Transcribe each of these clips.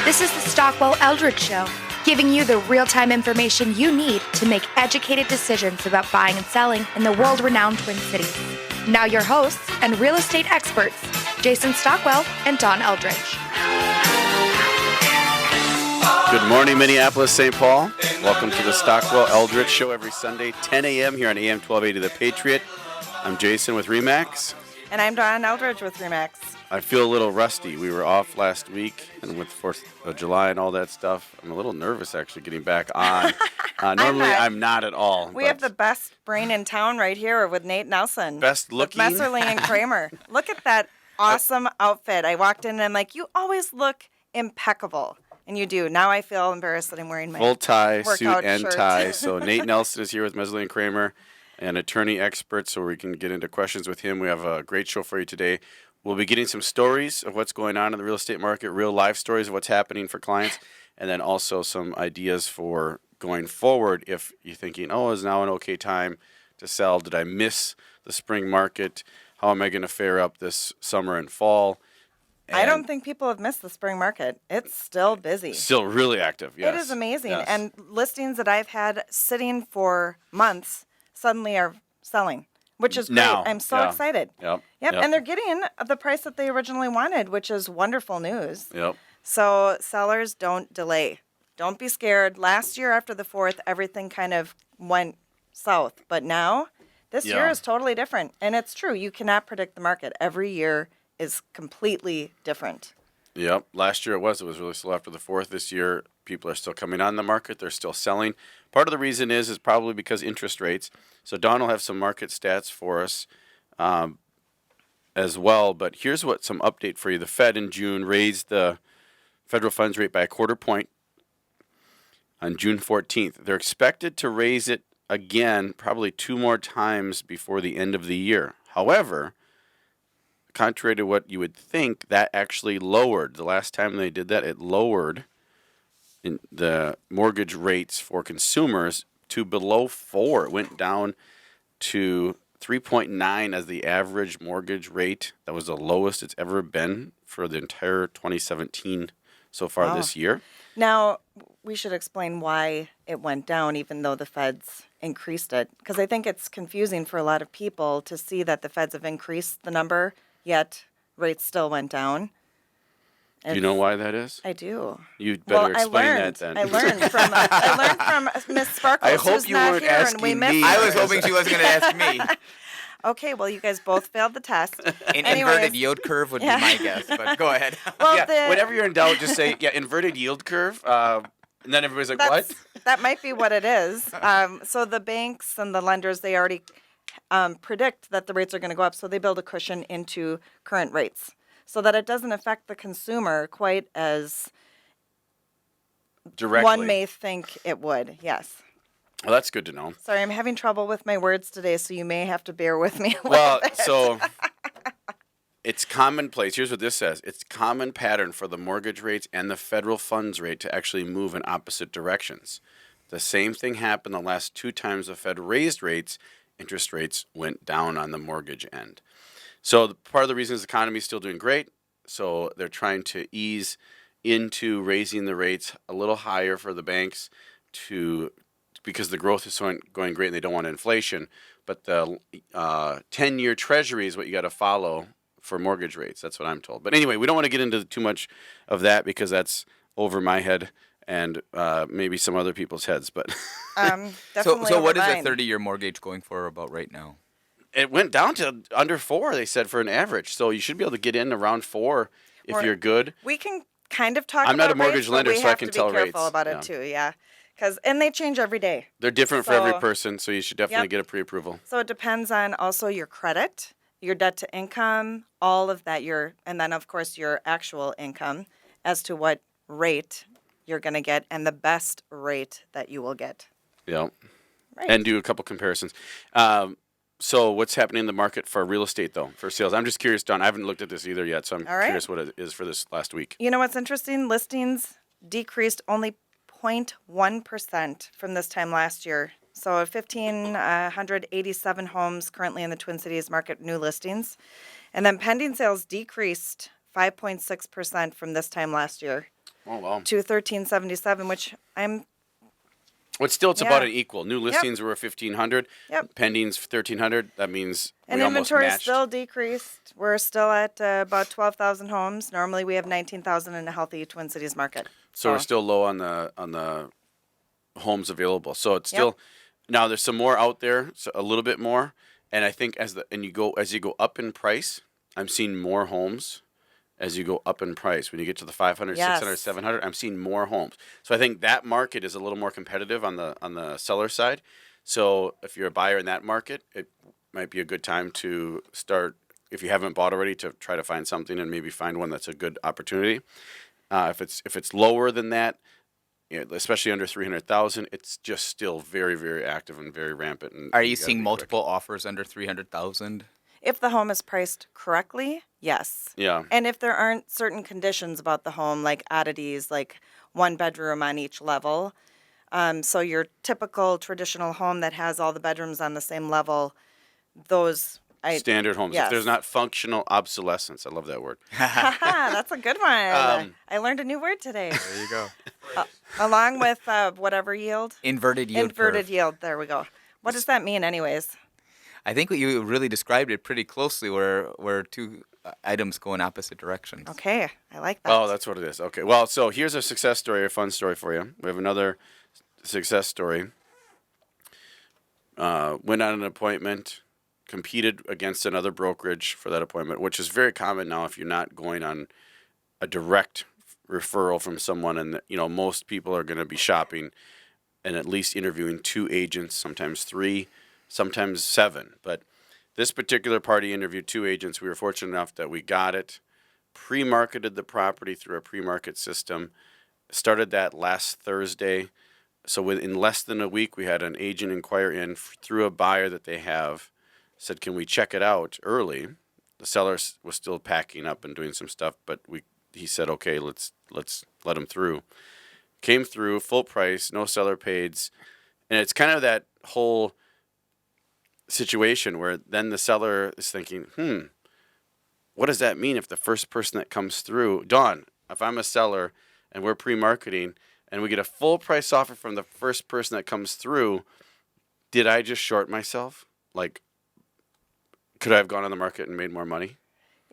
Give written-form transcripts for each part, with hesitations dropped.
This is the Stockwell Eldridge Show, giving you the real-time information you need to make educated decisions about buying and selling in the world-renowned Twin Cities. Now your hosts and real estate experts, Jason Stockwell and Don Eldridge. Good morning, Minneapolis, St. Paul. Welcome to the Stockwell Eldridge Show every Sunday, 10 a.m. here on AM 1280 The Patriot. I'm Jason with RE/MAX. And I'm Don Eldridge with RE/MAX. I feel a little rusty. We were off last week, and with 4th of July and all that stuff, I'm a little nervous actually getting back on. Normally, I'm not at all. We have the best brain in town right here with Nate Nelson. Best looking. With Messerly and Kramer. Look at that awesome outfit. I walked in and I'm like, you always look impeccable. And you do. Now I feel embarrassed that I'm wearing my full tie, suit and shirt. tie. So Nate Nelson is here with Messerly and Kramer, an attorney expert, so we can get into questions with him. We have a great show for you today. We'll be getting some stories of what's going on in the real estate market, real life stories of what's happening for clients, and then also some ideas for going forward if you're thinking, is now an okay time to sell? Did I miss the spring market? How am I going to fare up this summer and fall? I don't think people have missed the spring market. It's still busy. Still really active, yes. It is amazing. Yes. And listings that I've had sitting for months suddenly are selling, which is great. Now, I'm so excited. Yep. And they're getting the price that they originally wanted, which is wonderful news. Yep. So sellers, don't delay. Don't be scared. Last year after the 4th, everything kind of went south. But now, this year is totally different. And it's true. You cannot predict the market. Every year is completely different. Yep. Last year it was really slow after the 4th. This year, people are still coming on the market. They're still selling. Part of the reason is probably because interest rates. So Don will have some market stats for us as well. But here's some update for you. The Fed in June raised the federal funds rate by a quarter point on June 14th. They're expected to raise it again probably 2 more times before the end of the year. However, contrary to what you would think, that actually lowered. The last time they did that, it lowered in the mortgage rates for consumers to below 4. It went down to 3.9 as the average mortgage rate. That was the lowest it's ever been for the entire 2017 so far this year. Now, we should explain why it went down, even though the feds increased it. Because I think it's confusing for a lot of people to see that the feds have increased the number, yet rates still went down. Do you know why that is? I do. You'd better explain that then. I learned from Miss Sparkles, I hope who's you not weren't here, and asking we me. missed I her. was hoping she wasn't going to ask me. Okay, well, you guys both failed the test. An inverted yield curve would be my guess, but go ahead. Well, whenever you're in doubt, just say, inverted yield curve. And then everybody's like, what? That might be what it is. So the banks and the lenders, they already predict that the rates are going to go up, so they build a cushion into current rates so that it doesn't affect the consumer quite as Directly. one may think it would. Yes. Well, that's good to know. Sorry, I'm having trouble with my words today, so you may have to bear with me a little bit. So it's commonplace. Here's what this says. It's common pattern for the mortgage rates and the federal funds rate to actually move in opposite directions. The same thing happened the last 2 times the Fed raised rates. Interest rates went down on the mortgage end. So part of the reason is the economy is still doing great. So they're trying to ease into raising the rates a little higher for the banks because the growth is going great and they don't want inflation. But the 10-year Treasury is what you got to follow for mortgage rates. That's what I'm told. But anyway, we don't want to get into too much of that because that's over my head and maybe some other people's heads. But Definitely so what is mine. a 30-year mortgage going for about right now? it went down to under 4, they said, for an average. So you should be able to get in around 4 if you're good. We can kind of talk I'm about not a mortgage rates, lender, but we so I have can to tell be careful rates. about it too, yeah. And they change every day. They're different for So- every person, so you should definitely Yep. get a pre-approval. So it depends on also your credit, your debt to income, all of that, and then of course your actual income as to what rate you're going to get and the best rate that you will get. Yeah. Right. And do a couple comparisons. So what's happening in the market for real estate, though, for sales? I'm just curious, Don. I haven't looked at this either yet, so I'm All right. curious what it is for this last week. You know what's interesting? Listings decreased only 0.1% from this time last year. So 1,587 homes currently in the Twin Cities market, new listings. And then pending sales decreased 5.6% from this time last year. Oh, wow. to $1,377, which But still, it's about an equal. New listings were 1,500. Yep. Pendings 1,300. That means and we almost inventory matched. still decreased. We're still at about 12,000 homes. Normally, we have 19,000 in a healthy Twin Cities market. So we're still low on the homes available. So it's still now there's some more out there, so a little bit more. And I think as you go up in price, I'm seeing more homes. As you go up in price, when you get to the 500, 600, 700, I'm seeing more homes. So I think that market is a little more competitive on the seller side. So if you're a buyer in that market, it might be a good time to start, if you haven't bought already, to try to find something and maybe find one that's a good opportunity. If it's lower than that, especially under 300,000, it's just still very, very active and very rampant. And Are you seeing multiple offers under 300,000? If the home is priced correctly, yes. Yeah. And if there aren't certain conditions about the home, like oddities, like one bedroom on each level, so your typical traditional home that has all the bedrooms on the same level, those standard homes. Yes. If there's not functional obsolescence, I love that word. That's a good one. I learned a new word today. There you go. Along with whatever yield. Inverted yield curve. Yield. There we go. What does that mean, anyways? I think you really described it pretty closely, where two items go in opposite directions. Okay, I like that. Oh, that's what it is. Okay. Well, so here's a success story, a fun story for you. We have another success story. Went on an appointment, competed against another brokerage for that appointment, which is very common now if you're not going on a direct referral from someone. And, most people are going to be shopping and at least interviewing 2 agents, sometimes 3, sometimes 7. But this particular party interviewed 2 agents. We were fortunate enough that we got it, pre-marketed the property through a pre-market system, started that last Thursday. So within less than a week, we had an agent inquire in through a buyer that they have, said, can we check it out early? The seller was still packing up and doing some stuff, but he said, okay, let's let him through. Came through, full price, no seller pays. And it's kind of that whole situation where then the seller is thinking, what does that mean if the first person that comes through, Dawn, if I'm a seller and we're pre-marketing and we get a full price offer from the first person that comes through, did I just short myself? Like, could I have gone on the market and made more money?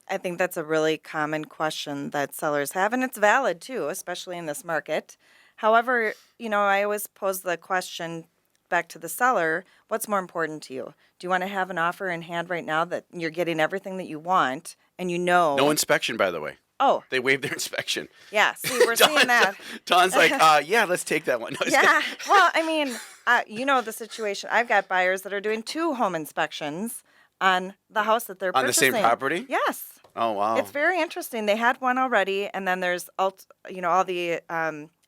I think that's a really common question that sellers have, and it's valid too, especially in this market. However, I always pose the question back to the seller, what's more important to you? Do you want to have an offer in hand right now that you're getting everything that you want and No inspection, by the way. Oh. They waived their inspection. Yeah, see, we're seeing that. Don's like, yeah, let's take that one. No, yeah, well, I mean, the situation. I've got buyers that are doing 2 home inspections on the house that they're purchasing. On the same property? Yes. Oh, wow. It's very interesting. They had one already, and then there's all the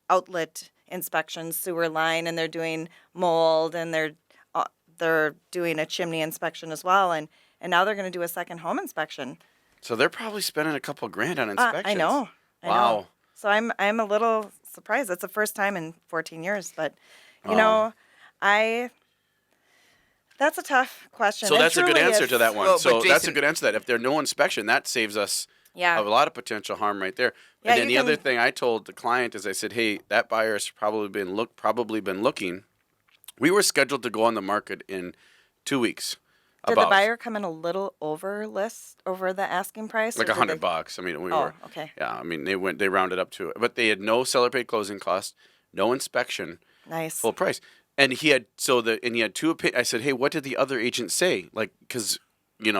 outlet inspections, sewer line, and they're doing mold, and they're doing a chimney inspection as well, and now they're going to do a second home inspection. So they're probably spending a couple grand on inspections. I know. Wow. So I'm a little surprised. It's the first time in 14 years, but that's a tough question. So that's a good answer to that one. Well, so Jason, that's a good answer to that. If there's no inspection, that saves us a lot of potential harm right there. Yeah, and then the other thing I told the client is I said, hey, that buyer's probably been looking. We were scheduled to go on the market in 2 weeks. Did the buyer come in a little over the asking price? Like $100. I mean, we were. Okay. Yeah, I mean, they rounded up to it. But they had no seller paid closing costs, no inspection. Nice. Full price. And he had 2 opinions. I said, hey, what did the other agent say? Like, because, you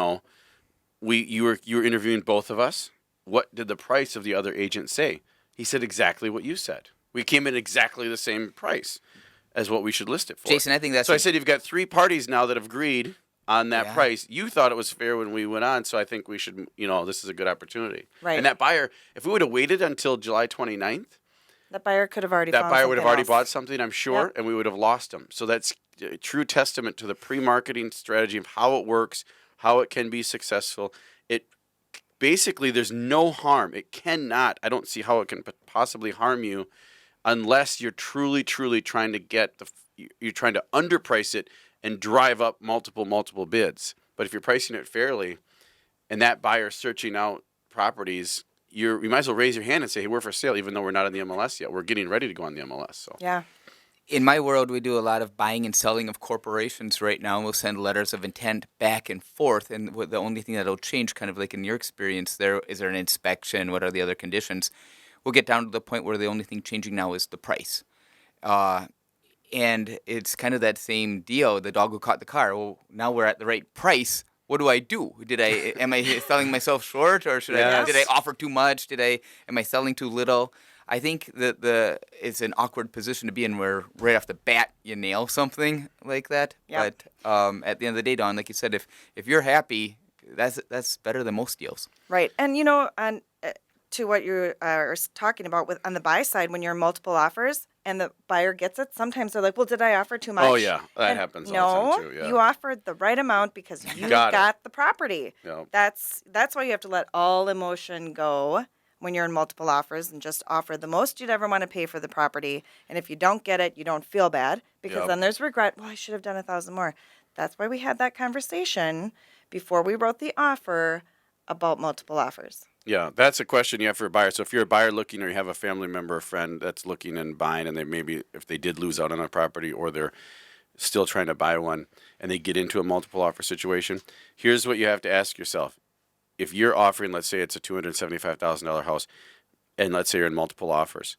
were interviewing both of us. What did the price of the other agent say? He said exactly what you said. We came in exactly the same price as what we should list it for. Jason, I think that's... So I said, you've got 3 parties now that have agreed on that price. You thought it was fair when we went on, so I think we should, this is a good opportunity. Right. And that buyer, if we would have waited until July 29th, that buyer could have already bought something, I'm sure, and we would have lost them. So that's a true testament to the pre-marketing strategy of how it works, how it can be successful. Basically, there's no harm. It cannot. I don't see how it can possibly harm you unless you're truly, truly trying to you're trying to underprice it and drive up multiple bids. But if you're pricing it fairly and that buyer's searching out properties you might as well raise your hand and say, hey, we're for sale, even though we're not in the MLS yet. We're getting ready to go on the MLS. So Yeah. In my world, we do a lot of buying and selling of corporations right now. We'll send letters of intent back and forth, and the only thing that'll change, kind of like in your experience, is there an inspection? What are the other conditions? We'll get down to the point where the only thing changing now is the price. And it's kind of that same deal, the dog who caught the car. Well, now we're at the right price. What do I do? Am I selling myself short, or did I offer too much? Am I selling too little? I think that it's an awkward position to be in where right off the bat you nail something like that. Yep. But at the end of the day, Dawn, like you said, if you're happy, that's better than most deals. Right. And, to what you are talking about on the buy side, when you're in multiple offers and the buyer gets it, sometimes they're like, well, did I offer too much? Oh, yeah. That happens all the time, too. Yeah. You offered the right amount because you got the property. Yep. That's why you have to let all emotion go when you're in multiple offers and just offer the most you'd ever want to pay for the property. And if you don't get it, you don't feel bad because then there's regret. Well, I should have done 1,000 more. That's why we had that conversation before we wrote the offer about multiple offers. Yeah, that's a question you have for a buyer. So if you're a buyer looking, or you have a family member or friend that's looking and buying, and they maybe, if they did lose out on a property, or they're still trying to buy one, and they get into a multiple offer situation, here's what you have to ask yourself. If you're offering, let's say it's a $275,000 house, and let's say you're in multiple offers,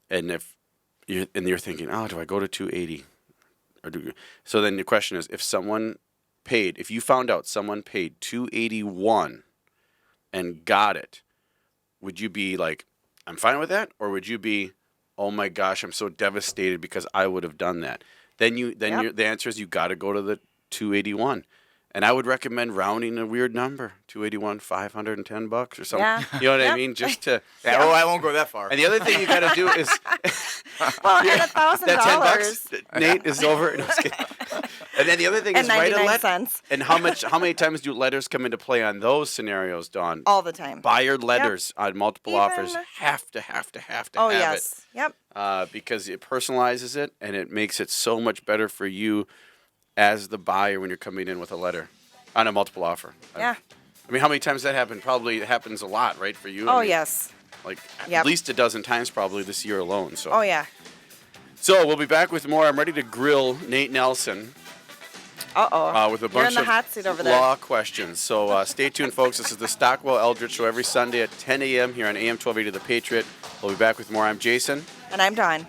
and you're thinking, oh, do I go to 280? So then the question is, if you found out someone paid 281 and got it, would you be like, I'm fine with that? Or would you be, oh my gosh, I'm so devastated because I would have done that? The answer is you got to go to the 281. And I would recommend rounding a weird number, 281, $510 or something. Yeah. You know what I mean? Just to. Oh, I won't go that far. And the other thing you got to do is. Well, and $1,000. That $10, Nate, is over. No, just kidding. And then the other thing is write a letter. Cents. And how many times do letters come into play on those scenarios, Dawn? All the time. Buyer letters on multiple offers have to have Oh, have yes. it. Yep. Because it personalizes it, and it makes it so much better for you as the buyer when you're coming in with a letter on a multiple offer. Yeah. I mean, how many times that happened? Probably it happens a lot, right, for you? Oh, I mean, yes. Like at least a dozen times probably this year alone. So. Oh, yeah. So we'll be back with more. I'm ready to grill Nate Nelson. Uh-oh. With a You're bunch in the of hot seat over there. law questions. So stay tuned, folks. This is the Stockwell Eldridge Show every Sunday at 10 a.m. here on AM 1280 The Patriot. We'll be back with more. I'm Jason. And I'm Dawn.